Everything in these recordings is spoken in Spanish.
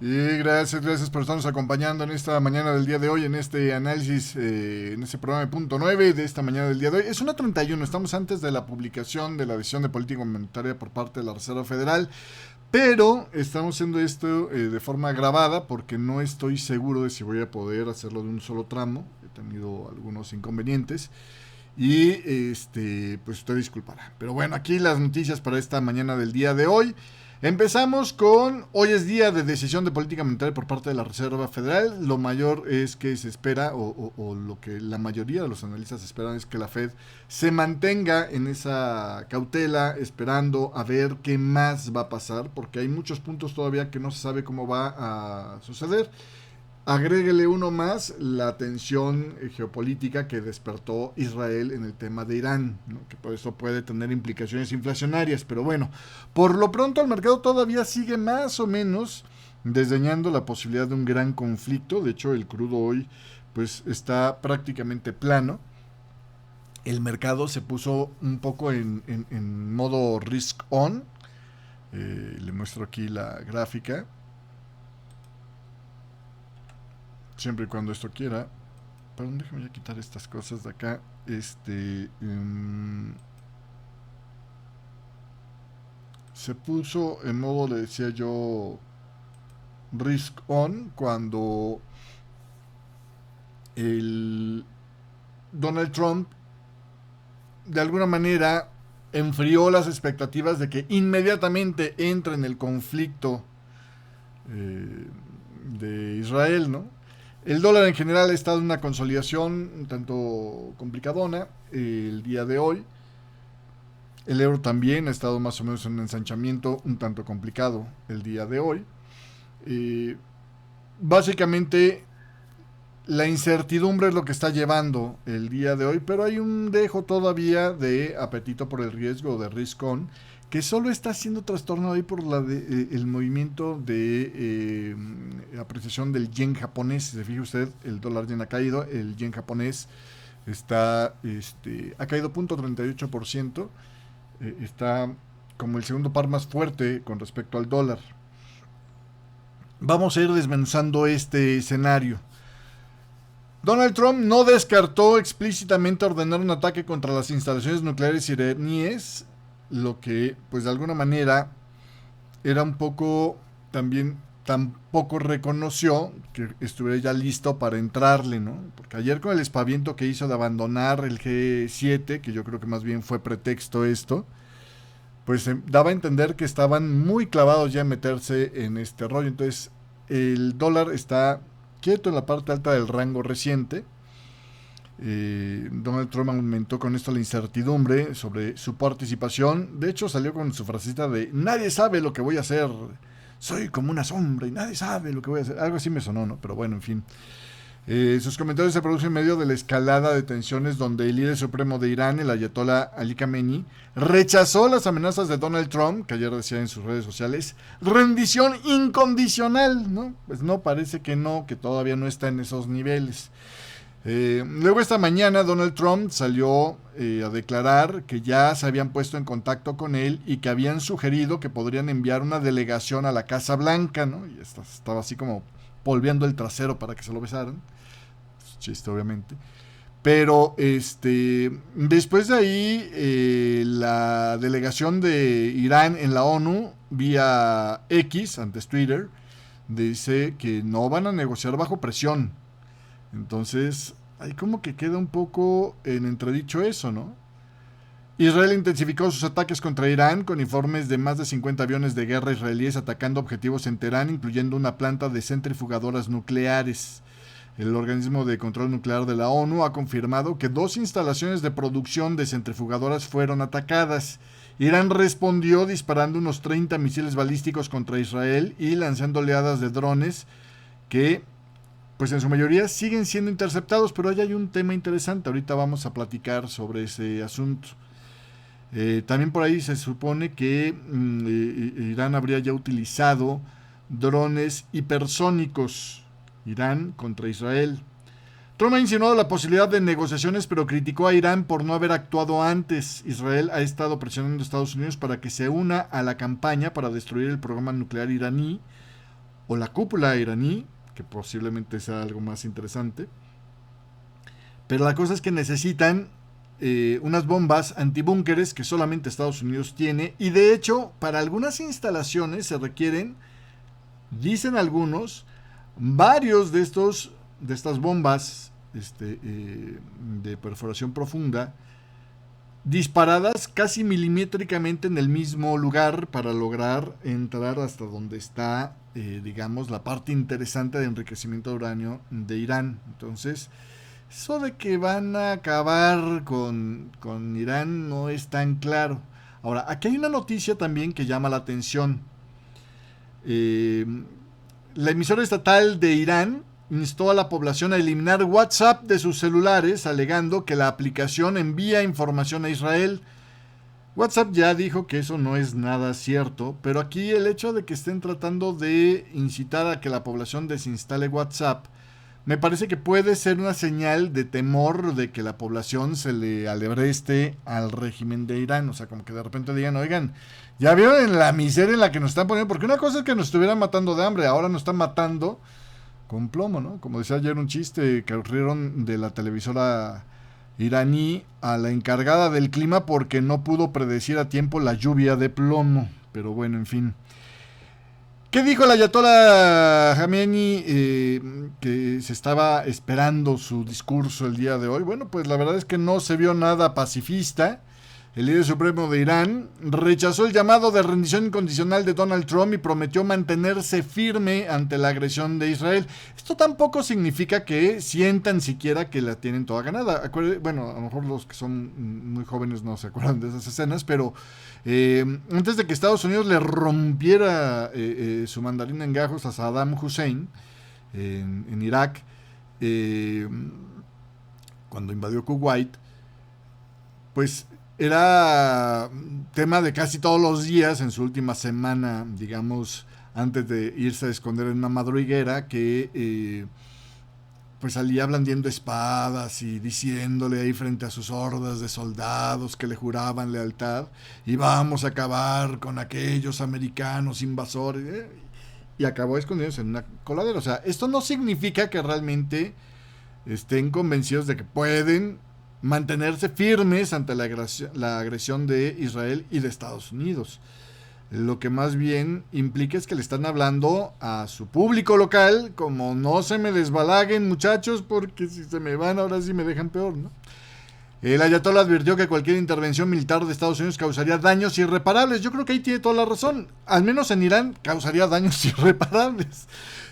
Y gracias por estarnos acompañando en esta mañana del día de hoy, en este análisis, en este programa de punto 9 de esta mañana del día de hoy. Es una 31, estamos antes de la publicación de la decisión de política monetaria por parte de la Reserva Federal, pero estamos haciendo esto de forma grabada porque no estoy seguro de si voy a poder hacerlo de un solo tramo. He tenido algunos inconvenientes y pues usted disculpará. Pero bueno, aquí las noticias para esta mañana del día de hoy. Empezamos con, hoy es día de decisión de política monetaria por parte de la Reserva Federal. Lo mayor es que se espera, o lo que la mayoría de los analistas esperan, es que la Fed se mantenga en esa cautela, esperando a ver qué más va a pasar, porque hay muchos puntos todavía que no se sabe cómo va a suceder. Agréguele uno más, la tensión geopolítica que despertó Israel en el tema de Irán, ¿no? Que por eso puede tener implicaciones inflacionarias. Pero bueno, por lo pronto el mercado todavía sigue más o menos desdeñando la posibilidad de un gran conflicto. De hecho, el crudo hoy pues está prácticamente plano. El mercado se puso un poco en modo risk on. Le muestro aquí la gráfica. Siempre y cuando esto quiera. Perdón, déjame ya quitar estas cosas de acá. Se puso en modo, le decía yo, risk on, cuando el Donald Trump de alguna manera enfrió las expectativas de que inmediatamente entre en el conflicto de Israel, ¿no? El dólar en general ha estado en una consolidación un tanto complicadona el día de hoy. El euro también ha estado más o menos en un ensanchamiento un tanto complicado el día de hoy. Eh, Básicamente la incertidumbre es lo que está llevando el día de hoy, pero hay un dejo todavía de apetito por el riesgo, de risk on, que solo está siendo trastornado ahí por el movimiento de apreciación del yen japonés. Si se fija usted, el dólar yen ha caído, el yen japonés ha caído 0.38%, está como el segundo par más fuerte con respecto al dólar. Vamos a ir desmenuzando este escenario. Donald Trump no descartó explícitamente ordenar un ataque contra las instalaciones nucleares iraníes, lo que pues de alguna manera era un poco también tampoco reconoció que estuviera ya listo para entrarle, ¿no? Porque ayer con el espaviento que hizo de abandonar el G7, que yo creo que más bien fue pretexto esto, pues daba a entender que estaban muy clavados ya en meterse en este rollo. Entonces el dólar está quieto en la parte alta del rango reciente. Donald Trump aumentó con esto la incertidumbre sobre su participación. De hecho, salió con su frasecita de nadie sabe lo que voy a hacer. Soy como una sombra y nadie sabe lo que voy a hacer. Algo así me sonó, ¿no? Pero bueno, en fin. Sus comentarios se producen en medio de la escalada de tensiones donde el líder supremo de Irán, el ayatollah Ali Khamenei, rechazó las amenazas de Donald Trump, que ayer decía en sus redes sociales, rendición incondicional, ¿no? Pues no, parece que no, que todavía no está en esos niveles. Luego esta mañana Donald Trump salió a declarar que ya se habían puesto en contacto con él y que habían sugerido que podrían enviar una delegación a la Casa Blanca, ¿no? Y estaba así como polveando el trasero para que se lo besaran. Chiste, obviamente. Pero después de ahí, la delegación de Irán en la ONU, vía X, antes Twitter, dice que no van a negociar bajo presión. Entonces, ahí como que queda un poco en entredicho eso, ¿no? Israel intensificó sus ataques contra Irán con informes de más de 50 aviones de guerra israelíes atacando objetivos en Teherán, incluyendo una planta de centrifugadoras nucleares. El organismo de control nuclear de la ONU ha confirmado que 2 instalaciones de producción de centrifugadoras fueron atacadas. Irán respondió disparando unos 30 misiles balísticos contra Israel y lanzando oleadas de drones que pues en su mayoría siguen siendo interceptados, pero ahí hay un tema interesante. Ahorita vamos a platicar sobre ese asunto. También por ahí se supone que Irán habría ya utilizado drones hipersónicos. Irán contra Israel. Trump ha insinuado la posibilidad de negociaciones, pero criticó a Irán por no haber actuado antes. Israel ha estado presionando a Estados Unidos para que se una a la campaña para destruir el programa nuclear iraní, o la cúpula iraní, que posiblemente sea algo más interesante. Pero la cosa es que necesitan unas bombas antibúnkeres que solamente Estados Unidos tiene, y de hecho para algunas instalaciones se requieren, dicen algunos, varios de estas bombas de perforación profunda disparadas casi milimétricamente en el mismo lugar para lograr entrar hasta donde está, digamos, la parte interesante de enriquecimiento de uranio de Irán. Entonces, eso de que van a acabar con Irán no es tan claro. Ahora, aquí hay una noticia también que llama la atención. La emisora estatal de Irán instó a la población a eliminar WhatsApp de sus celulares, alegando que la aplicación envía información a Israel. WhatsApp ya dijo que eso no es nada cierto, pero aquí el hecho de que estén tratando de incitar a que la población desinstale WhatsApp, me parece que puede ser una señal de temor de que la población se le alebreste al régimen de Irán. O sea, como que de repente digan, oigan, ya vieron en la miseria en la que nos están poniendo, porque una cosa es que nos estuvieran matando de hambre, ahora nos están matando con plomo, ¿no? Como decía ayer un chiste que ocurrieron de la televisora iraní a la encargada del clima porque no pudo predecir a tiempo la lluvia de plomo. Pero bueno, en fin. ¿Qué dijo el ayatollah Khamenei que se estaba esperando su discurso el día de hoy? Bueno, pues la verdad es que no se vio nada pacifista. El líder supremo de Irán rechazó el llamado de rendición incondicional de Donald Trump y prometió mantenerse firme ante la agresión de Israel. Esto tampoco significa que sientan siquiera que la tienen toda ganada. Bueno, a lo mejor los que son muy jóvenes no se acuerdan de esas escenas, pero antes de que Estados Unidos le rompiera su mandarín en gajos a Saddam Hussein en Irak, cuando invadió Kuwait, pues era tema de casi todos los días en su última semana, digamos, antes de irse a esconder en una madriguera, que pues salía blandiendo espadas y diciéndole ahí frente a sus hordas de soldados que le juraban lealtad, y vamos a acabar con aquellos americanos invasores, y acabó escondiéndose en una coladera. O sea, esto no significa que realmente estén convencidos de que pueden mantenerse firmes ante la agresión de Israel y de Estados Unidos. Lo que más bien implica es que le están hablando a su público local como no se me desbalaguen, muchachos, porque si se me van ahora sí me dejan peor, ¿no? El ayatollah advirtió que cualquier intervención militar de Estados Unidos causaría daños irreparables. Yo creo que ahí tiene toda la razón. Al menos en Irán causaría daños irreparables.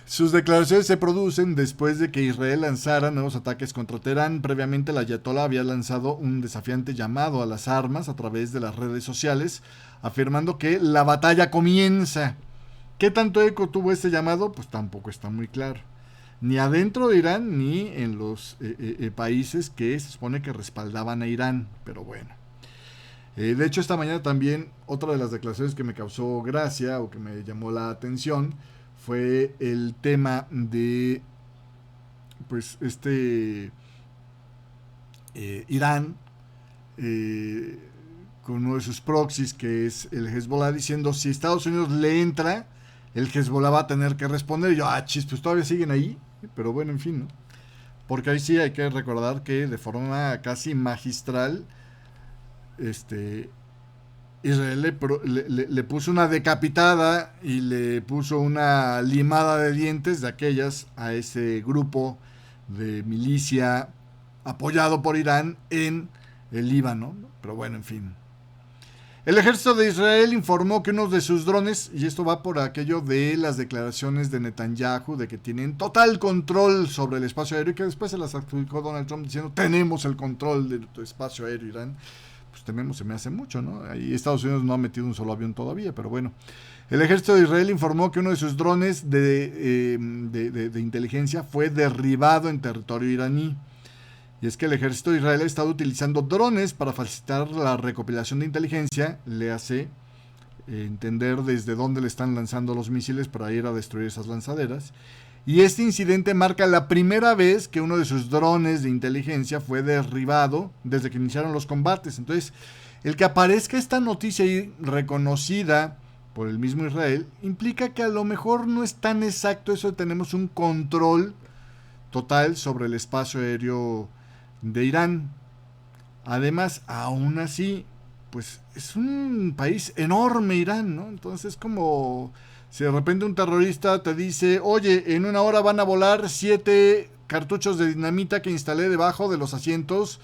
Sus declaraciones se producen después de que Israel lanzara nuevos ataques contra Teherán. Previamente, el ayatollah había lanzado un desafiante llamado a las armas a través de las redes sociales, afirmando que la batalla comienza. ¿Qué tanto eco tuvo este llamado? Pues tampoco está muy claro. Ni adentro de Irán, ni en los países que se supone que respaldaban a Irán. Pero bueno. De hecho, esta mañana también, otra de las declaraciones que me causó gracia o que me llamó la atención fue el tema de pues Irán con uno de sus proxies, que es el Hezbollah, diciendo si Estados Unidos le entra, el Hezbollah va a tener que responder. Y yo, pues todavía siguen ahí, pero bueno, en fin, ¿no? Porque ahí sí hay que recordar que de forma casi magistral Israel le puso una decapitada y le puso una limada de dientes de aquellas a ese grupo de milicia apoyado por Irán en el Líbano, ¿no? Pero bueno, en fin. El ejército de Israel informó que uno de sus drones, y esto va por aquello de las declaraciones de Netanyahu, de que tienen total control sobre el espacio aéreo, y que después se las adjudicó Donald Trump diciendo, tenemos el control de tu espacio aéreo, Irán. Pues tememos, se me hace mucho, ¿no? Ahí Estados Unidos no ha metido un solo avión todavía, pero bueno. El ejército de Israel informó que uno de sus drones de inteligencia fue derribado en territorio iraní. Y es que el ejército de Israel ha estado utilizando drones para facilitar la recopilación de inteligencia, le hace entender desde dónde le están lanzando los misiles para ir a destruir esas lanzaderas. Y este incidente marca la primera vez que uno de sus drones de inteligencia fue derribado desde que iniciaron los combates. Entonces, el que aparezca esta noticia ahí reconocida por el mismo Israel, implica que a lo mejor no es tan exacto eso de tenemos un control total sobre el espacio aéreo de Irán. Además, aún así, pues es un país enorme Irán, ¿no? Entonces, como si de repente un terrorista te dice, oye, en una hora van a volar 7 cartuchos de dinamita que instalé debajo de los asientos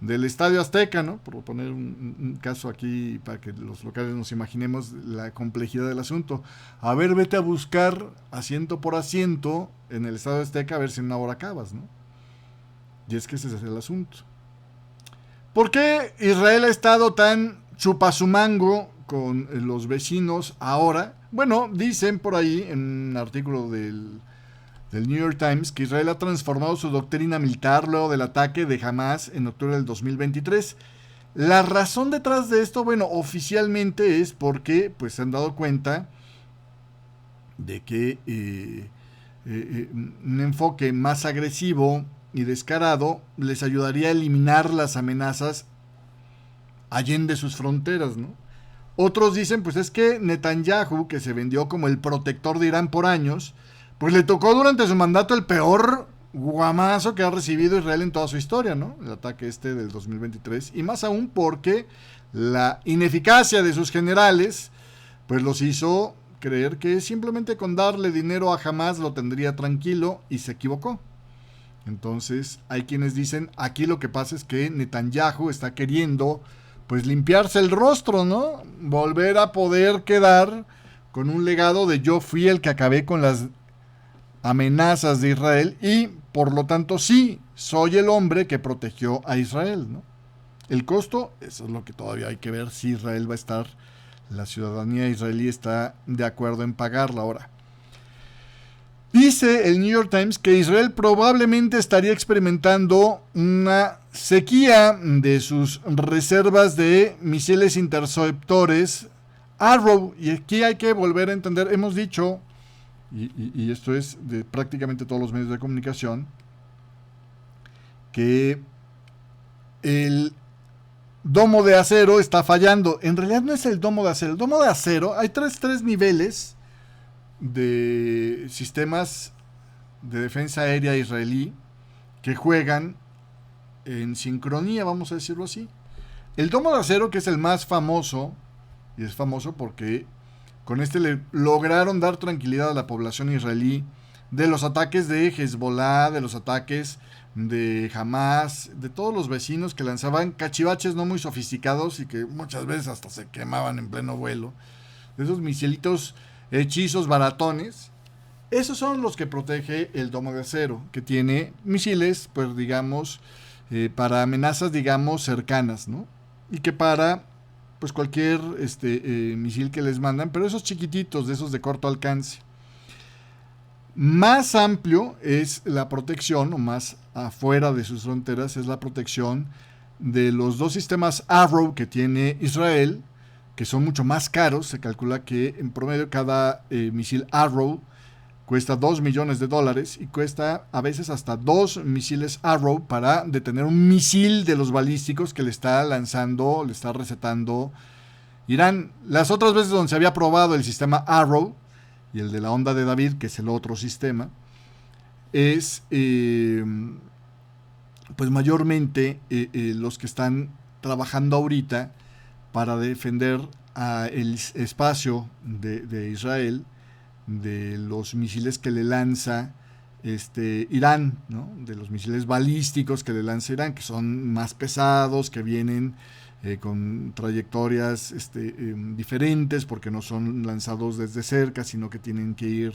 del Estadio Azteca, ¿no? Por poner un caso aquí para que los locales nos imaginemos la complejidad del asunto. A ver, vete a buscar asiento por asiento en el Estadio Azteca a ver si en una hora acabas, ¿no? Y es que ese es el asunto. ¿Por qué Israel ha estado tan chupasumango con los vecinos ahora? Bueno, dicen por ahí en un artículo del New York Times que Israel ha transformado su doctrina militar luego del ataque de Hamas en octubre del 2023. La razón detrás de esto, bueno, oficialmente es porque pues se han dado cuenta de que un enfoque más agresivo y descarado les ayudaría a eliminar las amenazas allende sus fronteras, ¿no? Otros dicen, pues es que Netanyahu, que se vendió como el protector de Irán por años, pues le tocó durante su mandato el peor guamazo que ha recibido Israel en toda su historia, ¿no? El ataque del 2023, y más aún porque la ineficacia de sus generales, pues los hizo creer que simplemente con darle dinero a Hamas lo tendría tranquilo, y se equivocó. Entonces hay quienes dicen, aquí lo que pasa es que Netanyahu está queriendo pues limpiarse el rostro, ¿no? Volver a poder quedar con un legado de yo fui el que acabé con las amenazas de Israel y por lo tanto sí, soy el hombre que protegió a Israel, ¿no? El costo, eso es lo que todavía hay que ver si Israel va a estar, la ciudadanía israelí está de acuerdo en pagarla ahora. Dice el New York Times que Israel probablemente estaría experimentando una sequía de sus reservas de misiles interceptores Arrow. Y aquí hay que volver a entender, hemos dicho, y esto es de prácticamente todos los medios de comunicación, que el domo de acero está fallando. En realidad no es el domo de acero. El domo de acero, hay tres niveles de sistemas de defensa aérea israelí que juegan en sincronía, vamos a decirlo así. El domo de acero, que es el más famoso, y es famoso porque con este le lograron dar tranquilidad a la población israelí de los ataques de Hezbollah, de los ataques de Hamas, de todos los vecinos que lanzaban cachivaches no muy sofisticados y que muchas veces hasta se quemaban en pleno vuelo, de esos misilitos hechizos baratones. Esos son los que protege el domo de acero, que tiene misiles, pues digamos, para amenazas, digamos, cercanas, ¿no? Y que para, pues cualquier misil que les mandan, pero esos chiquititos, de esos de corto alcance. Más amplio es la protección, o más afuera de sus fronteras, es la protección de los dos sistemas Arrow que tiene Israel, que son mucho más caros. Se calcula que en promedio cada misil Arrow cuesta $2 millones y cuesta a veces hasta 2 misiles Arrow para detener un misil de los balísticos que le está lanzando, le está recetando Irán. Las otras veces donde se había probado el sistema Arrow y el de la onda de David, que es el otro sistema, es pues mayormente los que están trabajando ahorita para defender el espacio de Israel de los misiles que le lanza Irán, ¿no? De los misiles balísticos que le lanza Irán, que son más pesados, que vienen con trayectorias diferentes, porque no son lanzados desde cerca, sino que tienen que ir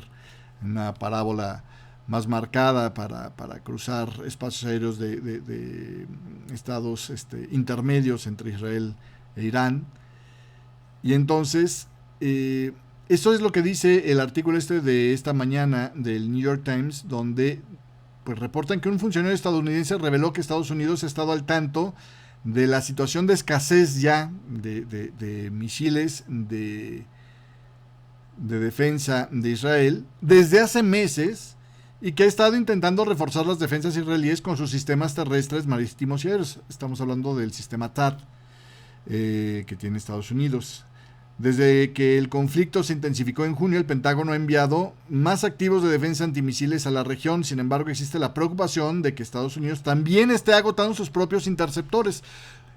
en una parábola más marcada para cruzar espacios aéreos de estados intermedios entre Israel e Irán. Y entonces eso es lo que dice el artículo de esta mañana del New York Times, donde pues reportan que un funcionario estadounidense reveló que Estados Unidos ha estado al tanto de la situación de escasez ya de misiles de defensa de Israel desde hace meses, y que ha estado intentando reforzar las defensas israelíes con sus sistemas terrestres, marítimos y aéreos. Estamos hablando del sistema THAAD que tiene Estados Unidos. Desde que el conflicto se intensificó en junio, el Pentágono ha enviado más activos de defensa antimisiles a la región. Sin embargo, existe la preocupación de que Estados Unidos también esté agotando sus propios interceptores.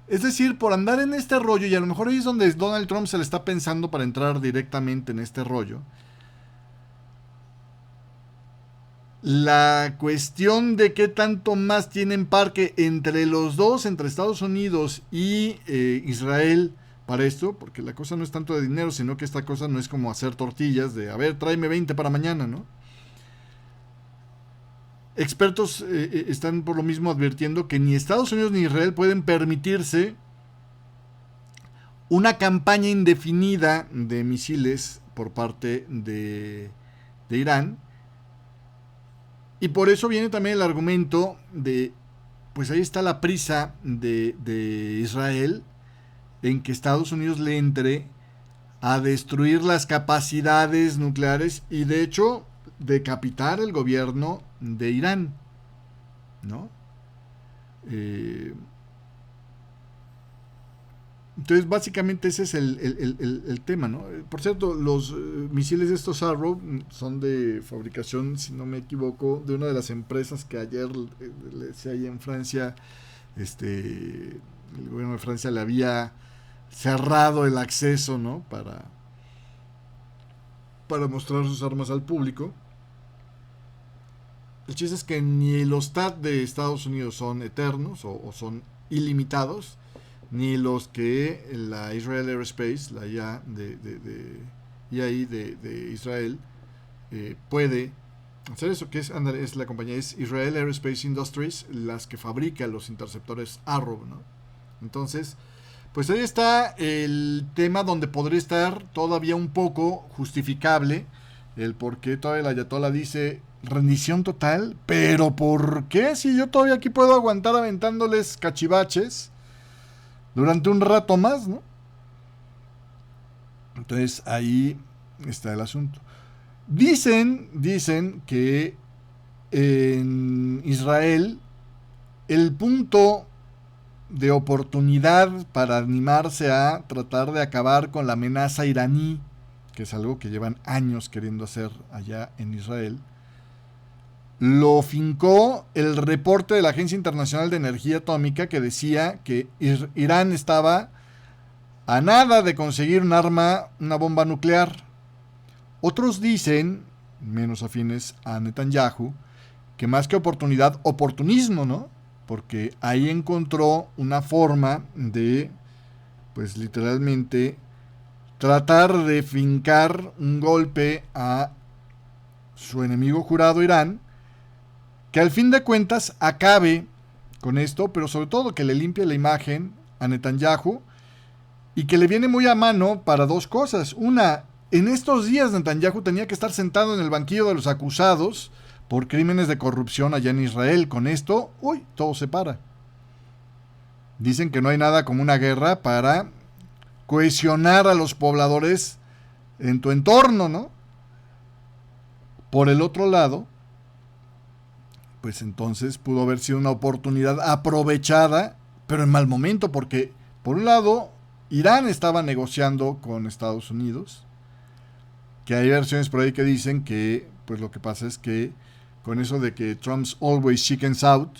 Es decir, por andar en este rollo, y a lo mejor ahí es donde Donald Trump se le está pensando para entrar directamente en este rollo, la cuestión de qué tanto más tienen parque entre los dos, entre Estados Unidos y Israel, para esto, porque la cosa no es tanto de dinero, sino que esta cosa no es como hacer tortillas de, a ver, tráeme 20 para mañana, ¿no? Expertos están por lo mismo advirtiendo que ni Estados Unidos ni Israel pueden permitirse una campaña indefinida de misiles por parte de Irán. Y por eso viene también el argumento de, pues ahí está la prisa de Israel en que Estados Unidos le entre a destruir las capacidades nucleares y de hecho decapitar el gobierno de Irán, ¿no? Entonces básicamente ese es el tema, ¿no? Por cierto, los misiles estos Arrow son de fabricación, si no me equivoco, de una de las empresas que ayer le decía ahí en Francia, el gobierno de Francia le había cerrado el acceso, ¿no? Para mostrar sus armas al público. El chiste es que ni los THAAD de Estados Unidos son eternos o son ilimitados, ni los que la Israel Aerospace, la IA IAI de Israel, puede hacer eso, que es la compañía, es Israel Aerospace Industries, las que fabrica los interceptores Arrow, ¿no? Entonces, pues ahí está el tema donde podría estar todavía un poco justificable el por qué todavía la Ayatollah dice rendición total, pero ¿por qué si yo todavía aquí puedo aguantar aventándoles cachivaches durante un rato más, ¿no? Entonces ahí está el asunto. Dicen que en Israel el punto de oportunidad para animarse a tratar de acabar con la amenaza iraní, que es algo que llevan años queriendo hacer allá en Israel, lo fincó el reporte de la Agencia Internacional de Energía Atómica que decía que Irán estaba a nada de conseguir un arma, una bomba nuclear. Otros dicen, menos afines a Netanyahu, que más que oportunidad, oportunismo, ¿no? Porque ahí encontró una forma de, pues literalmente, tratar de fincar un golpe a su enemigo jurado Irán, que al fin de cuentas acabe con esto, pero sobre todo que le limpie la imagen a Netanyahu y que le viene muy a mano para dos cosas. Una, en estos días Netanyahu tenía que estar sentado en el banquillo de los acusados por crímenes de corrupción allá en Israel. Con esto, todo se para. Dicen que no hay nada como una guerra para cohesionar a los pobladores en tu entorno, ¿no? Por el otro lado, pues entonces pudo haber sido una oportunidad aprovechada, pero en mal momento, porque por un lado Irán estaba negociando con Estados Unidos, que hay versiones por ahí que dicen que pues lo que pasa es que con eso de que Trump's always chickens out,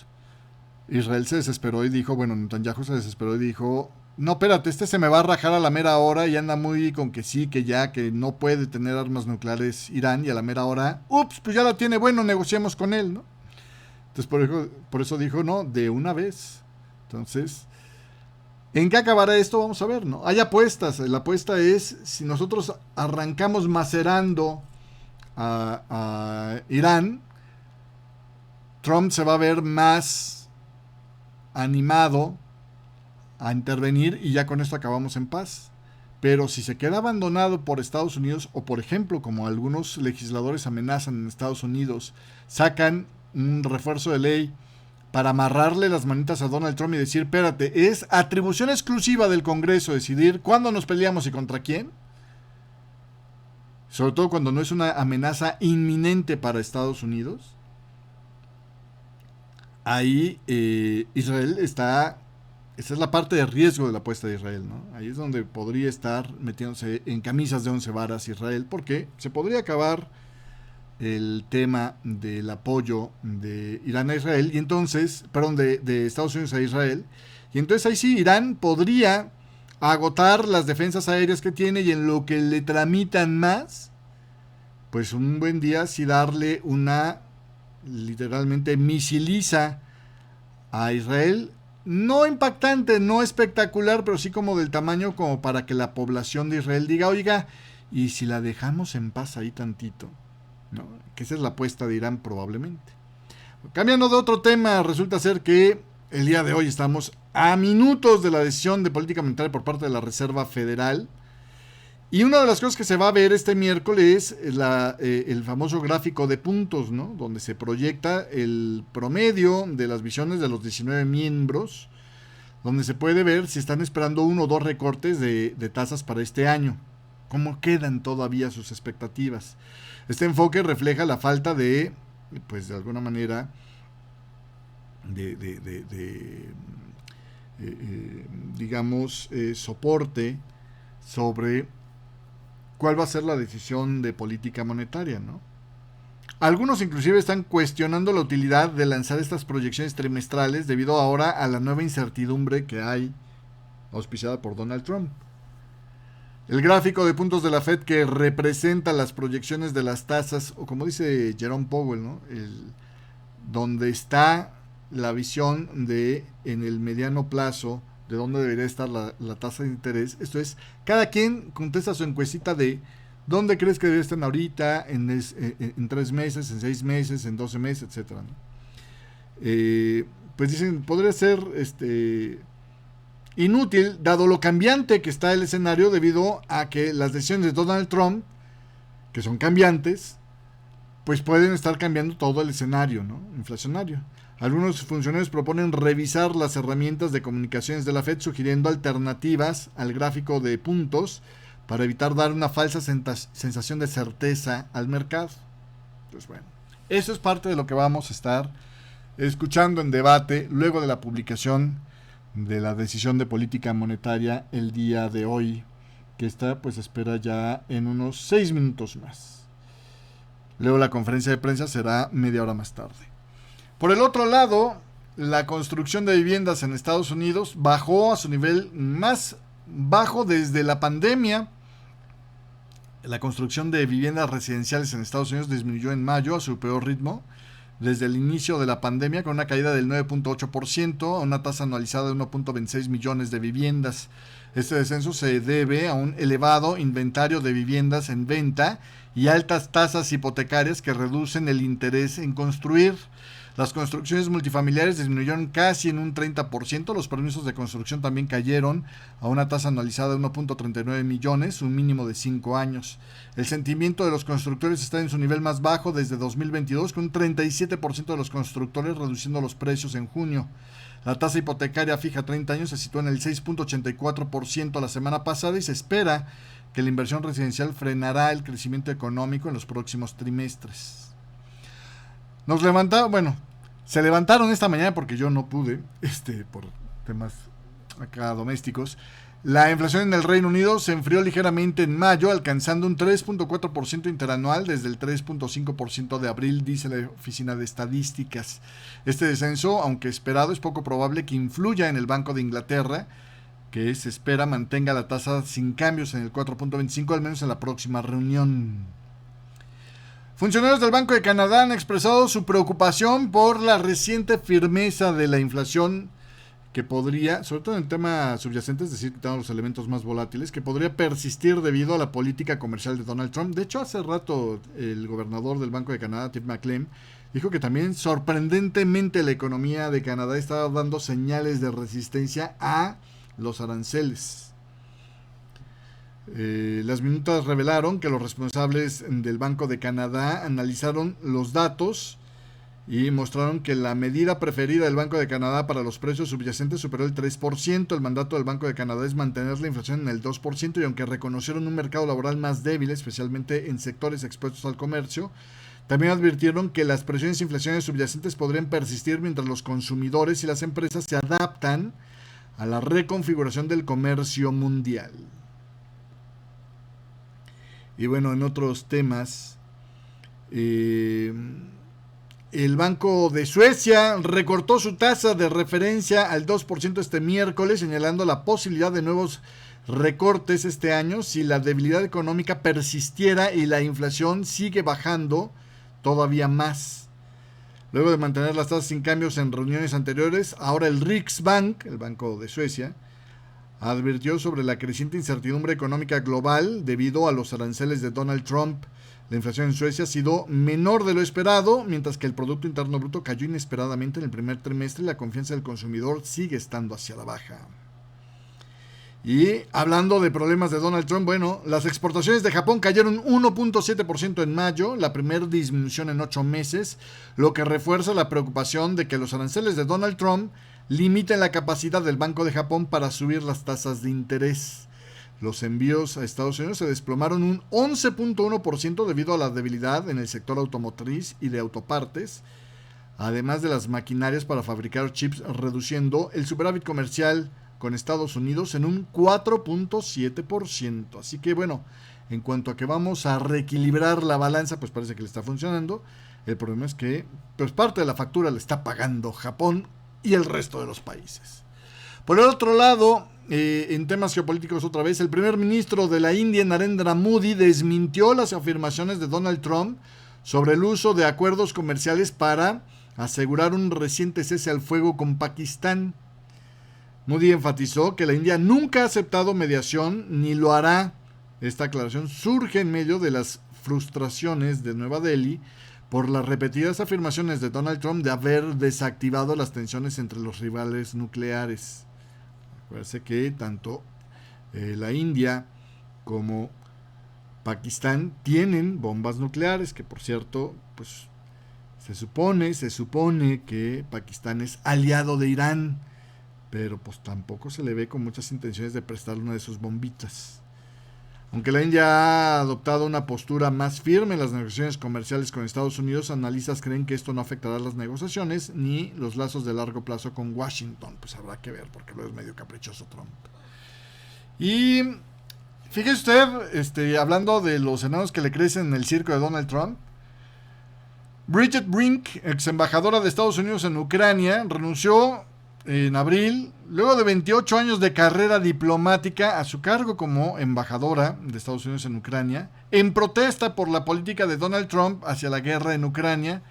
Israel se desesperó y dijo, bueno, Netanyahu se desesperó y dijo, no, espérate, se me va a rajar a la mera hora y anda muy con que sí, que ya, que no puede tener armas nucleares Irán, y a la mera hora, pues ya la tiene, bueno, negociemos con él, ¿no? Entonces por eso dijo, no, de una vez. Entonces, ¿en qué acabará esto? Vamos a ver, ¿no? Hay apuestas. La apuesta es, si nosotros arrancamos macerando a Irán, Trump se va a ver más animado a intervenir y ya con esto acabamos en paz. Pero si se queda abandonado por Estados Unidos, o por ejemplo, como algunos legisladores amenazan en Estados Unidos, sacan un refuerzo de ley para amarrarle las manitas a Donald Trump y decir, espérate, es atribución exclusiva del Congreso decidir cuándo nos peleamos y contra quién, sobre todo cuando no es una amenaza inminente para Estados Unidos, ahí Israel está esa es la parte de riesgo de la apuesta de Israel, ¿no? Ahí es donde podría estar metiéndose en camisas de 11 varas Israel, porque se podría acabar el tema del apoyo de Irán a Israel, y entonces, perdón, de Estados Unidos a Israel, y entonces ahí sí Irán podría agotar las defensas aéreas que tiene, y en lo que le tramitan más, pues un buen día sí darle una literalmente misiliza a Israel, no impactante, no espectacular, pero sí como del tamaño como para que la población de Israel diga, oiga, y si la dejamos en paz ahí tantito, ¿no? Que esa es la apuesta de Irán probablemente. Cambiando de otro tema, resulta ser que el día de hoy estamos a minutos de la decisión de política monetaria por parte de la Reserva Federal. Y una de las cosas que se va a ver este miércoles es el famoso gráfico de puntos, ¿no? Donde se proyecta el promedio de las visiones de los 19 miembros, donde se puede ver si están esperando uno o dos recortes de tasas para este año. ¿Cómo quedan todavía sus expectativas? Este enfoque refleja la falta de, pues de alguna manera, digamos, soporte sobre cuál va a ser la decisión de política monetaria, ¿no? Algunos inclusive están cuestionando la utilidad de lanzar estas proyecciones trimestrales debido ahora a la nueva incertidumbre que hay auspiciada por Donald Trump. El gráfico de puntos de la Fed que representa las proyecciones de las tasas, o como dice Jerome Powell, ¿no? Donde está la visión de en el mediano plazo de dónde debería estar la tasa de interés. Esto es, cada quien contesta su encuestita de dónde crees que debería estar ahorita, en 3 meses, en 6 meses, en 12 meses, etc., ¿no? Pues dicen, podría ser inútil, dado lo cambiante que está el escenario, debido a que las decisiones de Donald Trump, que son cambiantes, pues pueden estar cambiando todo el escenario, ¿no? Inflacionario. Algunos funcionarios proponen revisar las herramientas de comunicaciones de la Fed, sugiriendo alternativas al gráfico de puntos para evitar dar una falsa sensación de certeza al mercado. Pues bueno, eso es parte de lo que vamos a estar escuchando en debate luego de la publicación de la decisión de política monetaria el día de hoy, que está, pues espera ya en unos 6 minutos más. Luego la conferencia de prensa será media hora más tarde. Por el otro lado, la construcción de viviendas en Estados Unidos bajó a su nivel más bajo desde la pandemia. La construcción de viviendas residenciales en Estados Unidos disminuyó en mayo a su peor ritmo desde el inicio de la pandemia, con una caída del 9.8% a una tasa anualizada de 1.26 millones de viviendas. Este descenso se debe a un elevado inventario de viviendas en venta y altas tasas hipotecarias que reducen el interés en construir. Las construcciones multifamiliares disminuyeron casi en un 30%, los permisos de construcción también cayeron a una tasa anualizada de 1.39 millones, un mínimo de 5 años. El sentimiento de los constructores está en su nivel más bajo desde 2022, con un 37% de los constructores reduciendo los precios en junio. La tasa hipotecaria fija a 30 años se situó en el 6.84% la semana pasada y se espera que la inversión residencial frenará el crecimiento económico en los próximos trimestres. Se levantaron esta mañana porque yo no pude, por temas acá domésticos. La inflación en el Reino Unido se enfrió ligeramente en mayo, alcanzando un 3.4% interanual desde el 3.5% de abril, dice la Oficina de Estadísticas. Este descenso, aunque esperado, es poco probable que influya en el Banco de Inglaterra, que se espera mantenga la tasa sin cambios en el 4.25, al menos en la próxima reunión. Funcionarios del Banco de Canadá han expresado su preocupación por la reciente firmeza de la inflación que podría, sobre todo en el tema subyacente, es decir, quitando los elementos más volátiles, que podría persistir debido a la política comercial de Donald Trump. De hecho, hace rato el gobernador del Banco de Canadá, Tim McClellan, dijo que también sorprendentemente la economía de Canadá estaba dando señales de resistencia a los aranceles. Las minutas revelaron que los responsables del Banco de Canadá analizaron los datos y mostraron que la medida preferida del Banco de Canadá para los precios subyacentes superó el 3%. El mandato del Banco de Canadá es mantener la inflación en el 2%, y aunque reconocieron un mercado laboral más débil, especialmente en sectores expuestos al comercio, también advirtieron que las presiones inflacionarias subyacentes podrían persistir mientras los consumidores y las empresas se adaptan a la reconfiguración del comercio mundial. Y bueno, en otros temas, el Banco de Suecia recortó su tasa de referencia al 2% este miércoles, señalando la posibilidad de nuevos recortes este año si la debilidad económica persistiera y la inflación sigue bajando todavía más. Luego de mantener las tasas sin cambios en reuniones anteriores, ahora el Riksbank, el Banco de Suecia, advirtió sobre la creciente incertidumbre económica global debido a los aranceles de Donald Trump. La inflación en Suecia ha sido menor de lo esperado, mientras que el Producto Interno Bruto cayó inesperadamente en el primer trimestre y la confianza del consumidor sigue estando hacia la baja. Y hablando de problemas de Donald Trump, bueno, las exportaciones de Japón cayeron 1.7% en mayo, la primera disminución en 8 meses, lo que refuerza la preocupación de que los aranceles de Donald Trump limiten la capacidad del Banco de Japón para subir las tasas de interés. Los envíos a Estados Unidos se desplomaron un 11.1% debido a la debilidad en el sector automotriz y de autopartes, además de las maquinarias para fabricar chips, reduciendo el superávit comercial con Estados Unidos en un 4.7%. Así que bueno, en cuanto a que vamos a reequilibrar la balanza, pues parece que le está funcionando. El problema es que pues parte de la factura la está pagando Japón y el resto de los países. Por el otro lado, en temas geopolíticos otra vez, el primer ministro de la India, Narendra Modi, desmintió las afirmaciones de Donald Trump sobre el uso de acuerdos comerciales para asegurar un reciente cese al fuego con Pakistán. Modi enfatizó que la India nunca ha aceptado mediación ni lo hará. Esta aclaración surge en medio de las frustraciones de Nueva Delhi por las repetidas afirmaciones de Donald Trump de haber desactivado las tensiones entre los rivales nucleares. Acuérdense que tanto la India como Pakistán tienen bombas nucleares, que por cierto, pues se supone que Pakistán es aliado de Irán, pero pues tampoco se le ve con muchas intenciones de prestarle una de sus bombitas. Aunque la India ha adoptado una postura más firme en las negociaciones comerciales con Estados Unidos, analistas creen que esto no afectará las negociaciones ni los lazos de largo plazo con Washington. Pues habrá que ver, porque luego es medio caprichoso Trump. Y fíjese usted, hablando de los enanos que le crecen en el circo de Donald Trump, Bridget Brink, ex embajadora de Estados Unidos en Ucrania, renunció en abril, luego de 28 años de carrera diplomática, a su cargo como embajadora de Estados Unidos en Ucrania, en protesta por la política de Donald Trump hacia la guerra en Ucrania,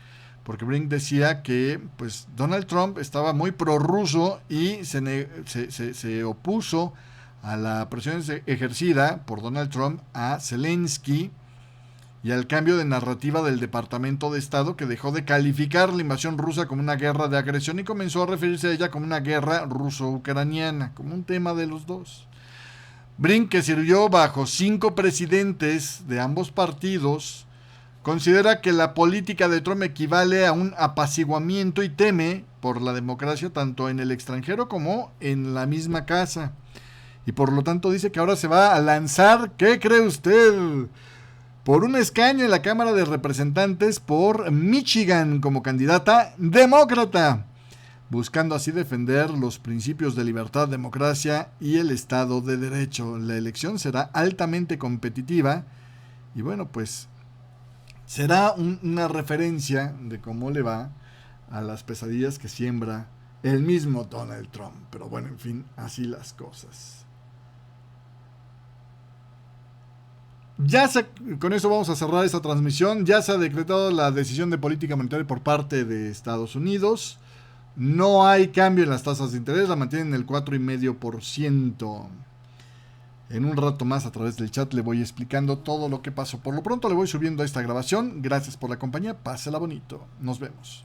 porque Brink decía que pues Donald Trump estaba muy prorruso y se opuso a la presión ejercida por Donald Trump a Zelensky y al cambio de narrativa del Departamento de Estado, que dejó de calificar la invasión rusa como una guerra de agresión y comenzó a referirse a ella como una guerra ruso-ucraniana, como un tema de los dos. Brink, que sirvió bajo 5 presidentes de ambos partidos, considera que la política de Trump equivale a un apaciguamiento y teme por la democracia tanto en el extranjero como en la misma casa. Y por lo tanto dice que ahora se va a lanzar, ¿qué cree usted?, por un escaño en la Cámara de Representantes por Michigan como candidata demócrata, buscando así defender los principios de libertad, democracia y el Estado de Derecho. La elección será altamente competitiva y bueno, pues será una referencia de cómo le va a las pesadillas que siembra el mismo Donald Trump. Pero bueno, en fin, así las cosas. Con eso vamos a cerrar esta transmisión. Ya se ha decretado la decisión de política monetaria por parte de Estados Unidos. No hay cambio en las tasas de interés, la mantienen en el 4,5%. En un rato más a través del chat le voy explicando todo lo que pasó. Por lo pronto le voy subiendo esta grabación. Gracias por la compañía, pásela bonito. Nos vemos.